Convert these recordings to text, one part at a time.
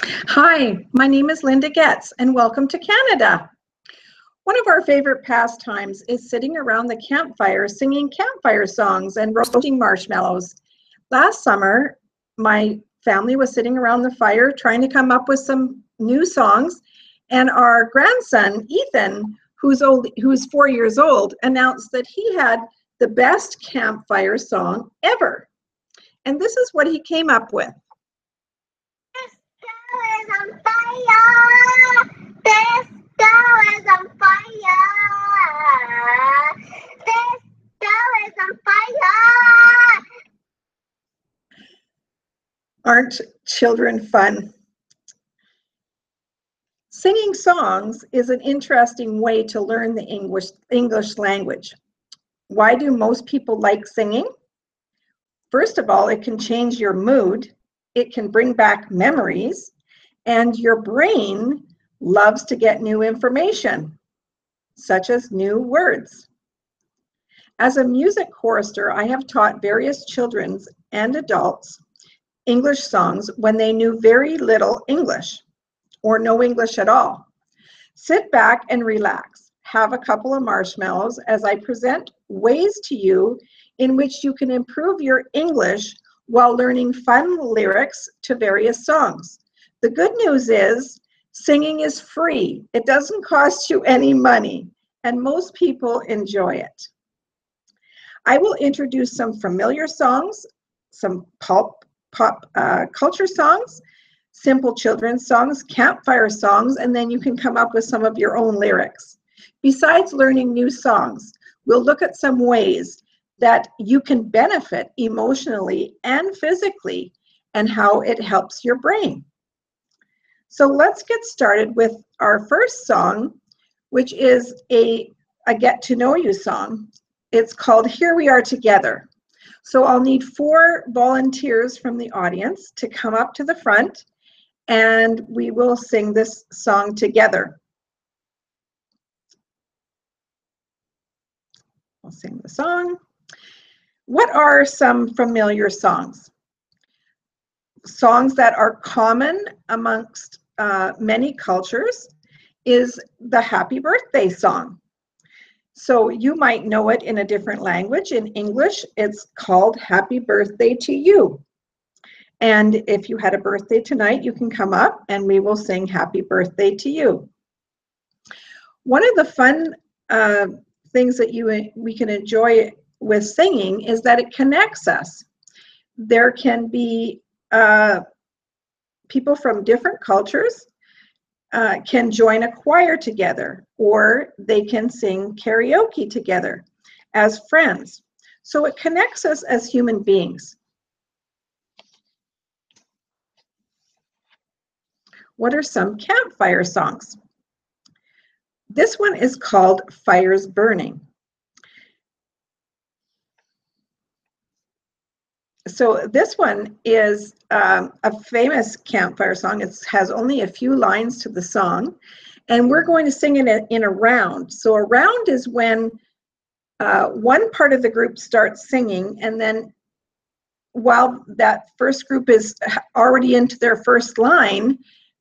Hi, my name is Linda Getz, and welcome to Canada. One of our favorite pastimes is sitting around the campfire singing campfire songs and roasting marshmallows. Last summer, my family was sitting around the fire trying to come up with some new songs, and our grandson, Ethan, who's 4 years old, announced that he had the best campfire song ever. And this is what he came up with. Is on fire. This girl is on fire. This girl is on fire. Aren't children fun? Singing songs is an interesting way to learn the English language. Why do most people like singing? First of all, it can change your mood, it can bring back memories, and your brain loves to get new information, such as new words. As a music chorister, I have taught various children's and adults English songs when they knew very little English or no English at all. Sit back and relax. Have a couple of marshmallows as I present ways to you in which you can improve your English while learning fun lyrics to various songs. The good news is singing is free. It doesn't cost you any money, and most people enjoy it. I will introduce some familiar songs, some pop culture songs, simple children's songs, campfire songs, and then you can come up with some of your own lyrics. Besides learning new songs, we'll look at some ways that you can benefit emotionally and physically and how it helps your brain. So let's get started with our first song, which is a get to know you song. It's called Here We Are Together. So I'll need 4 volunteers from the audience to come up to the front, and we will sing this song together. I'll sing the song. What are some familiar songs? Songs that are common amongst many cultures is the Happy Birthday song. So you might know it in a different language. In English, it's called Happy Birthday to You. And if you had a birthday tonight, you can come up and we will sing Happy Birthday to You. One of the fun things that we can enjoy with singing is that it connects us. There can be people from different cultures can join a choir together, or they can sing karaoke together as friends. So it connects us as human beings. What are some campfire songs? This one is called Fires Burning. So this one is a famous campfire song. It has only a few lines to the song, and we're going to sing it in a round. So a round is when one part of the group starts singing, and then while that first group is already into their first line,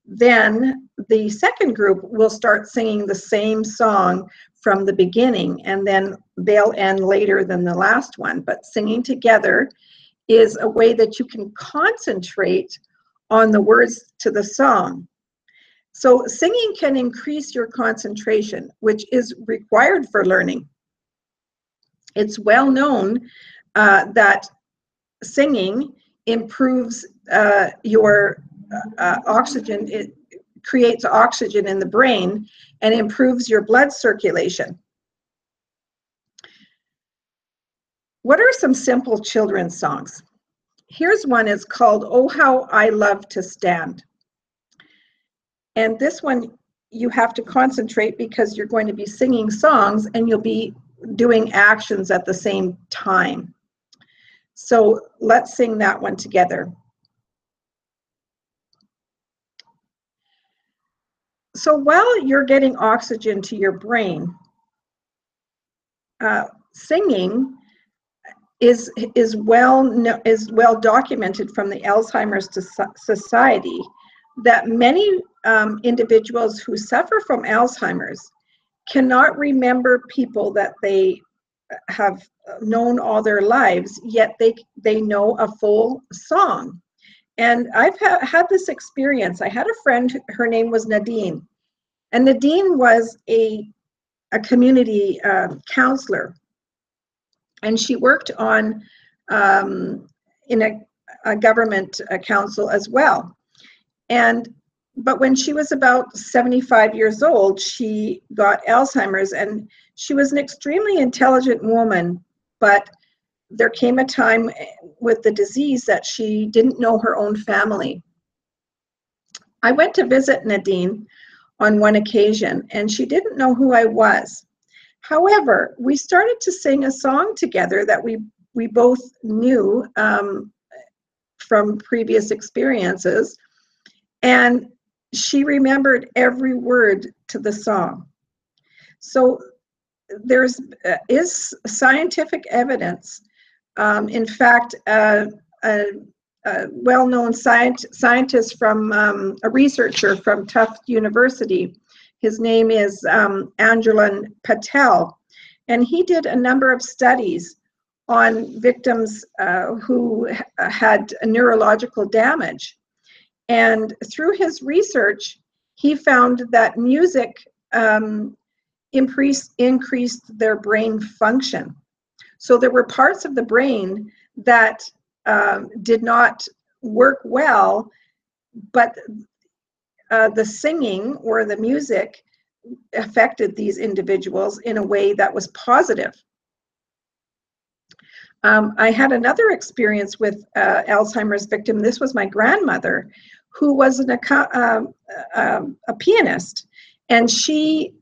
then the second group will start singing the same song from the beginning, and then they'll end later than the last one. But singing together is a way that you can concentrate on the words to the song. So singing can increase your concentration, which is required for learning. It's well known that singing improves your oxygen. It creates oxygen in the brain and improves your blood circulation. What are some simple children's songs? Here's one. It's called Oh How I Love to Stand. And this one you have to concentrate because you're going to be singing songs and you'll be doing actions at the same time. So let's sing that one together. So while you're getting oxygen to your brain, singing is well documented from the Alzheimer's Society that many individuals who suffer from Alzheimer's cannot remember people that they have known all their lives, yet they know a full song. And I've had this experience. I had a friend, her name was Nadine, and Nadine was a community counselor, and she worked on in a government council as well. But when she was about 75 years old, she got Alzheimer's, and she was an extremely intelligent woman, but there came a time with the disease that she didn't know her own family. I went to visit Nadine on one occasion, and she didn't know who I was. However, we started to sing a song together that we both knew from previous experiences, and she remembered every word to the song. So there's is scientific evidence. In fact, a well-known scientist from a researcher from Tufts University, his name is Anjulan Patel, and he did a number of studies on victims who had neurological damage. And through his research, he found that music increased their brain function. So there were parts of the brain that did not work well, but the singing or the music affected these individuals in a way that was positive. I had another experience with Alzheimer's victim. This was my grandmother, who was a pianist, and she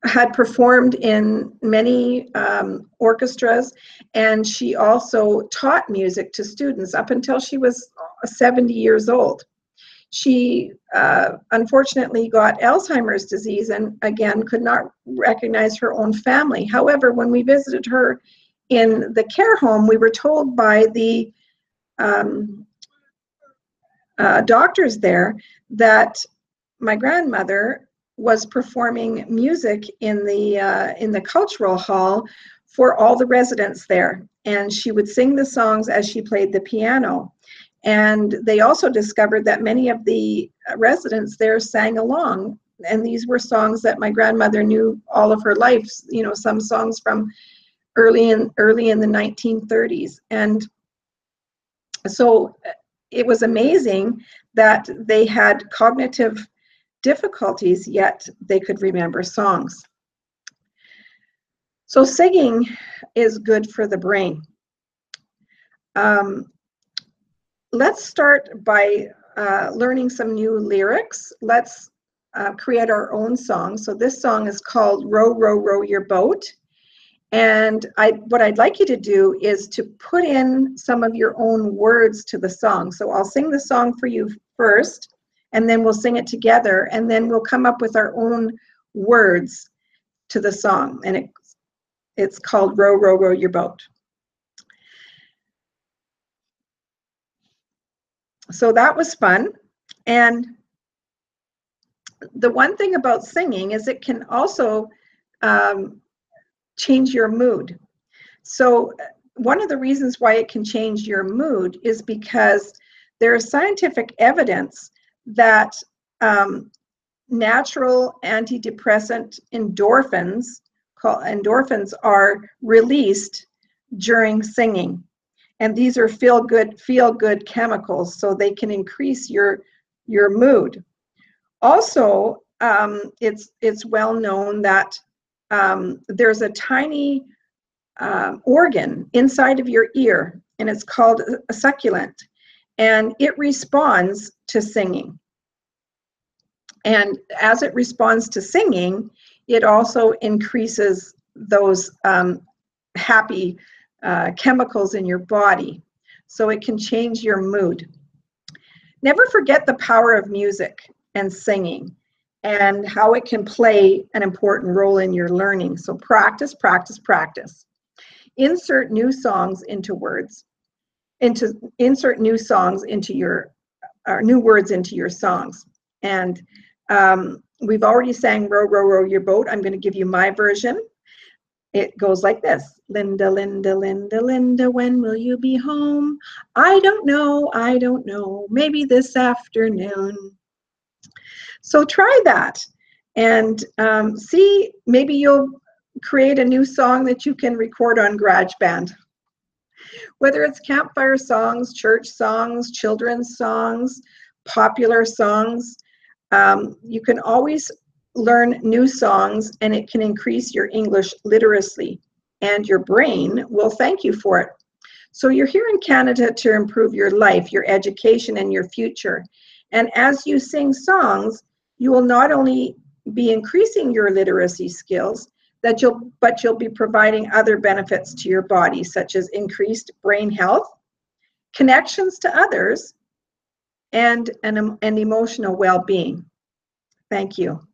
had performed in many orchestras, and she also taught music to students up until she was 70 years old. She unfortunately got Alzheimer's disease and again could not recognize her own family. However, when we visited her in the care home, we were told by the doctors there that my grandmother was performing music in the cultural hall for all the residents there, and she would sing the songs as she played the piano. And they also discovered that many of the residents there sang along, and these were songs that my grandmother knew all of her life, you know, some songs from early in the 1930s. And so it was amazing that they had cognitive difficulties, yet they could remember songs. So singing is good for the brain. Let's start by learning some new lyrics. Let's create our own song. So this song is called Row, Row, Row Your Boat. And what I'd like you to do is to put in some of your own words to the song. So I'll sing the song for you first, and then we'll sing it together, and then we'll come up with our own words to the song. And it's called Row, Row, Row Your Boat. So that was fun. And the one thing about singing is it can also change your mood. So one of the reasons why it can change your mood is because there is scientific evidence that natural antidepressant endorphins are released during singing. And these are feel good chemicals, so they can increase your mood. Also, it's well known that there's a tiny organ inside of your ear, and it's called a succulent, and it responds to singing. And as it responds to singing, it also increases those happy chemicals in your body, so it can change your mood. Never forget the power of music and singing and how it can play an important role in your learning. So practice, practice, practice. Insert new songs into your new words into your songs. And we've already sang Row, Row, Row Your Boat. I'm going to give you my version. It goes like this. Linda, Linda, Linda, Linda, when will you be home? I don't know, maybe this afternoon. So try that and see, maybe you'll create a new song that you can record on GarageBand. Whether it's campfire songs, church songs, children's songs, popular songs, you can always learn new songs, and it can increase your English literacy, and your brain will thank you for it. So you're here in Canada to improve your life, your education, and your future. And as you sing songs, you will not only be increasing your literacy skills, but you'll be providing other benefits to your body, such as increased brain health, connections to others, and emotional well-being. Thank you.